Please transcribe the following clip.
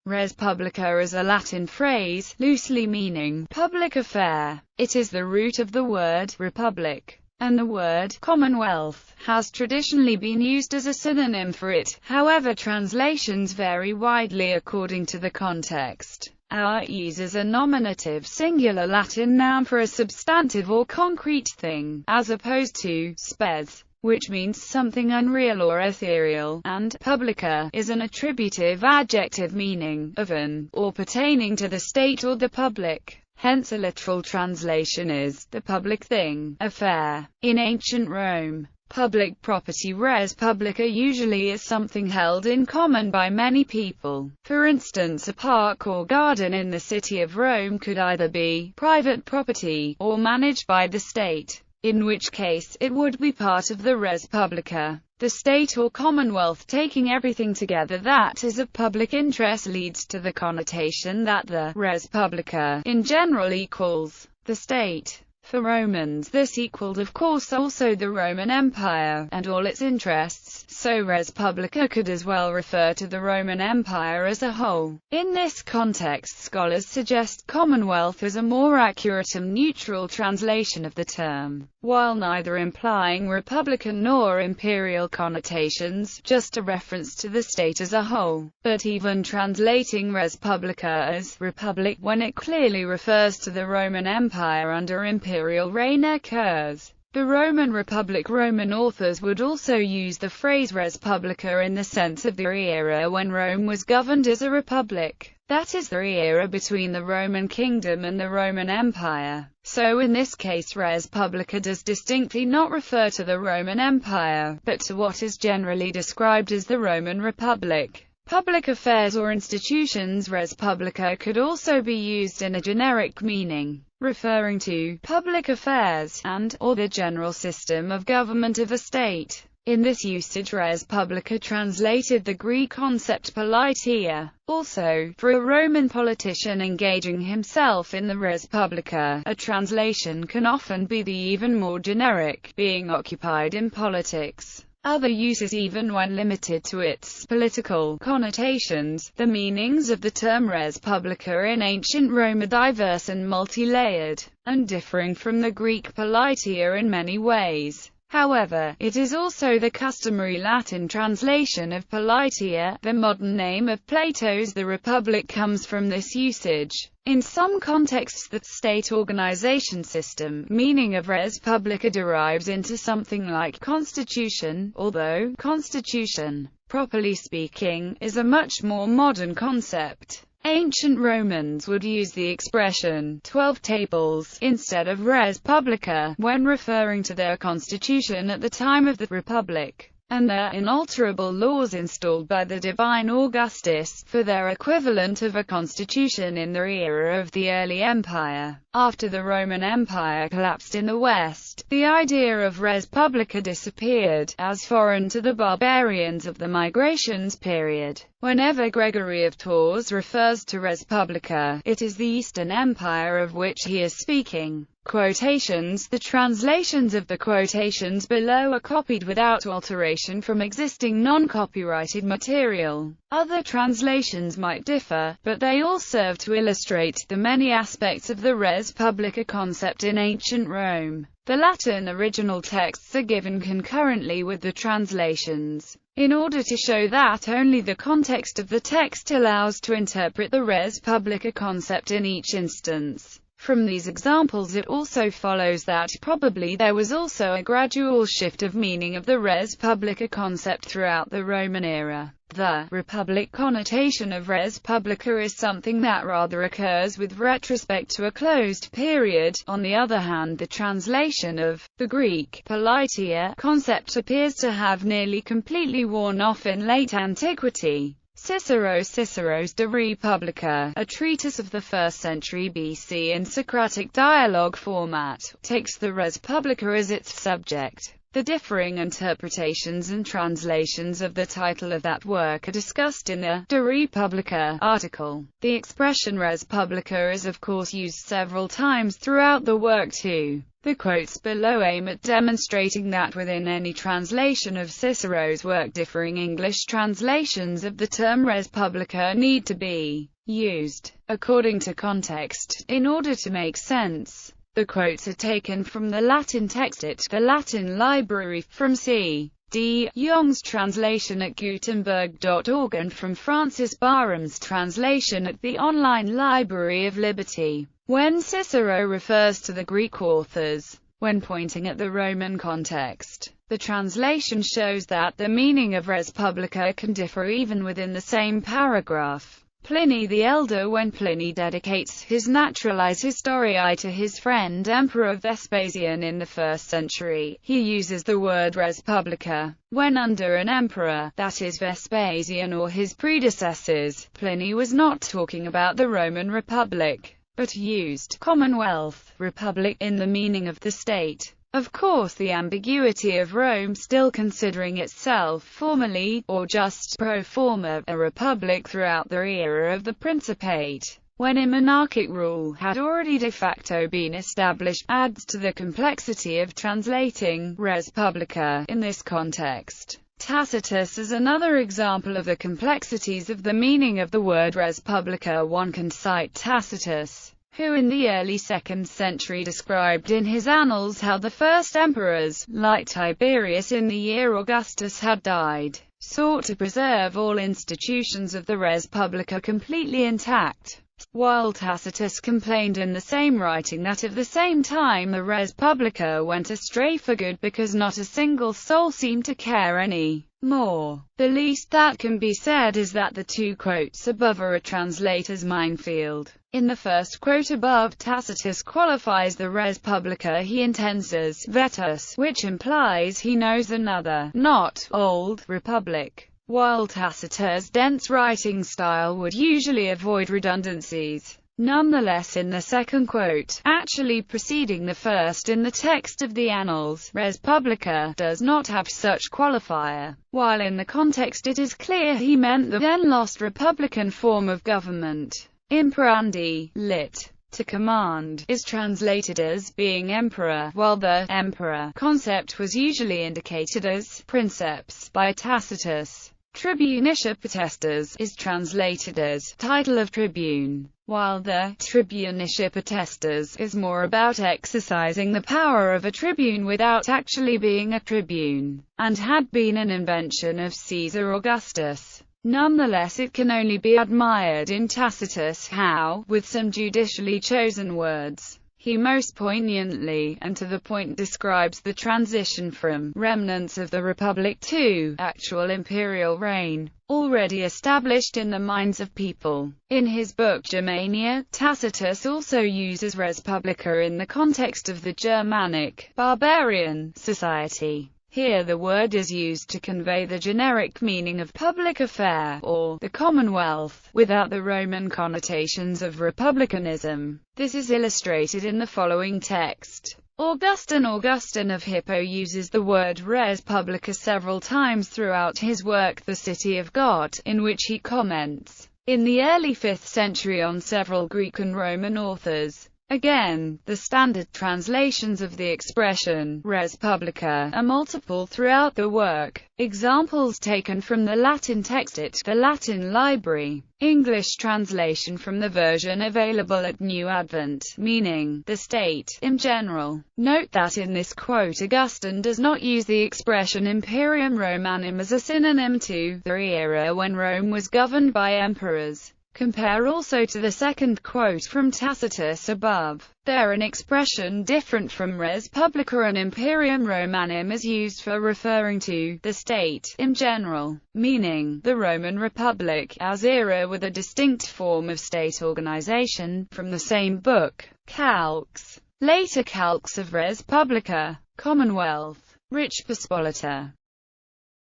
Res publica is a Latin phrase, loosely meaning public affair. It is the root of the word republic, and the word commonwealth has traditionally been used as a synonym for it. However, translations vary widely according to the context. Our uses a nominative singular Latin noun for a substantive or concrete thing, as opposed to spes, which means something unreal or ethereal, and publica is an attributive adjective meaning of an, or pertaining to the state or the public. Hence a literal translation is the public thing, affair. In ancient Rome, public property res publica usually is something held in common by many people. For instance, a park or garden in the city of Rome could either be private property, or managed by the state, in which case it would be part of the res publica. The state or commonwealth taking everything together that is of public interest leads to the connotation that the res publica in general equals the state. For Romans this equaled of course also the Roman Empire, and all its interests, so res publica could as well refer to the Roman Empire as a whole. In this context, scholars suggest commonwealth as a more accurate and neutral translation of the term, while neither implying republican nor imperial connotations, just a reference to the state as a whole. But even translating res publica as republic when it clearly refers to the Roman Empire under imperial reign occurs. The Roman Republic Roman authors would also use the phrase res publica in the sense of the era when Rome was governed as a republic, that is, the era between the Roman kingdom and the Roman Empire. So in this case res publica does distinctly not refer to the Roman Empire, but to what is generally described as the Roman Republic. Public affairs or institutions. Res publica could also be used in a generic meaning, referring to public affairs and or the general system of government of a state. In this usage, res publica translated the Greek concept politia. Also, for a Roman politician engaging himself in the res publica, a translation can often be the even more generic, being occupied in politics. Other uses, even when limited to its political connotations. The meanings of the term res publica in ancient Rome are diverse and multi-layered, and differing from the Greek politia in many ways. However, it is also the customary Latin translation of politia. The modern name of Plato's The Republic comes from this usage. In some contexts the state organization system, meaning of res publica, derives into something like constitution, although constitution, properly speaking, is a much more modern concept. Ancient Romans would use the expression 12 tables instead of res publica when referring to their constitution at the time of the Republic, and their inalterable laws installed by the divine Augustus, for their equivalent of a constitution in the era of the early empire. After the Roman Empire collapsed in the West, the idea of res publica disappeared, as foreign to the barbarians of the migrations period. Whenever Gregory of Tours refers to res publica, it is the Eastern Empire of which he is speaking. Quotations. The translations of the quotations below are copied without alteration from existing non-copyrighted material. Other translations might differ, but they all serve to illustrate the many aspects of the res publica concept in ancient Rome. The Latin original texts are given concurrently with the translations, in order to show that only the context of the text allows to interpret the res publica concept in each instance. From these examples it also follows that probably there was also a gradual shift of meaning of the res publica concept throughout the Roman era. The republic connotation of res publica is something that rather occurs with retrospect to a closed period. On the other hand, the translation of the Greek politia concept appears to have nearly completely worn off in late antiquity. Cicero's De Republica, a treatise of the 1st century BC in Socratic dialogue format, takes the res publica as its subject. The differing interpretations and translations of the title of that work are discussed in the De Re Publica article. The expression res publica is of course used several times throughout the work too. The quotes below aim at demonstrating that within any translation of Cicero's work, differing English translations of the term res publica need to be used, according to context, in order to make sense. The quotes are taken from the Latin text at the Latin Library, from C. D. Young's translation at Gutenberg.org and from Francis Barham's translation at the Online Library of Liberty. When Cicero refers to the Greek authors, when pointing at the Roman context, the translation shows that the meaning of res publica can differ even within the same paragraph. Pliny the Elder, when Pliny dedicates his Naturalis Historiae to his friend Emperor Vespasian in the 1st century, he uses the word res publica. When under an emperor, that is Vespasian or his predecessors, Pliny was not talking about the Roman Republic, but used commonwealth, republic, in the meaning of the state. Of course, the ambiguity of Rome still considering itself formally, or just pro forma, a republic throughout the era of the Principate, when a monarchic rule had already de facto been established, adds to the complexity of translating res publica in this context. Tacitus is another example of the complexities of the meaning of the word res publica. One can cite Tacitus, who in the early 2nd century described in his annals how the first emperors, like Tiberius in the year Augustus had died, sought to preserve all institutions of the res publica completely intact, while Tacitus complained in the same writing that at the same time the res publica went astray for good because not a single soul seemed to care any more. The least that can be said is that the two quotes above are a translator's minefield. In the first quote above, Tacitus qualifies the res publica he intends as vetus, which implies he knows another, not old, republic, while Tacitus' dense writing style would usually avoid redundancies. Nonetheless, in the second quote, actually preceding the first in the text of the Annals, res publica does not have such qualifier, while in the context it is clear he meant the then lost republican form of government. Imperandi, lit. To command, is translated as being emperor, while the emperor concept was usually indicated as princeps by Tacitus. Tribunician potestas is translated as title of tribune, while the tribunician potestas is more about exercising the power of a tribune without actually being a tribune, and had been an invention of Caesar Augustus. Nonetheless, it can only be admired in Tacitus how, with some judicially chosen words, he most poignantly, and to the point, describes the transition from remnants of the Republic to actual imperial reign, already established in the minds of people. In his book Germania, Tacitus also uses res publica in the context of the Germanic, barbarian society. Here the word is used to convey the generic meaning of public affair, or the commonwealth, without the Roman connotations of republicanism. This is illustrated in the following text. Augustine of Hippo uses the word res publica several times throughout his work The City of God, in which he comments, in the early 5th century, on several Greek and Roman authors. Again, the standard translations of the expression res publica are multiple throughout the work. Examples taken from the Latin text at the Latin Library. English translation from the version available at New Advent, meaning the state in general. Note that in this quote Augustine does not use the expression Imperium Romanum as a synonym to the era when Rome was governed by emperors. Compare also to the second quote from Tacitus above. There an expression different from res publica and Imperium Romanum is used for referring to the state in general, meaning the Roman Republic as era with a distinct form of state organization. From the same book, Calques. Later calques of res publica, commonwealth, rich Pospolita.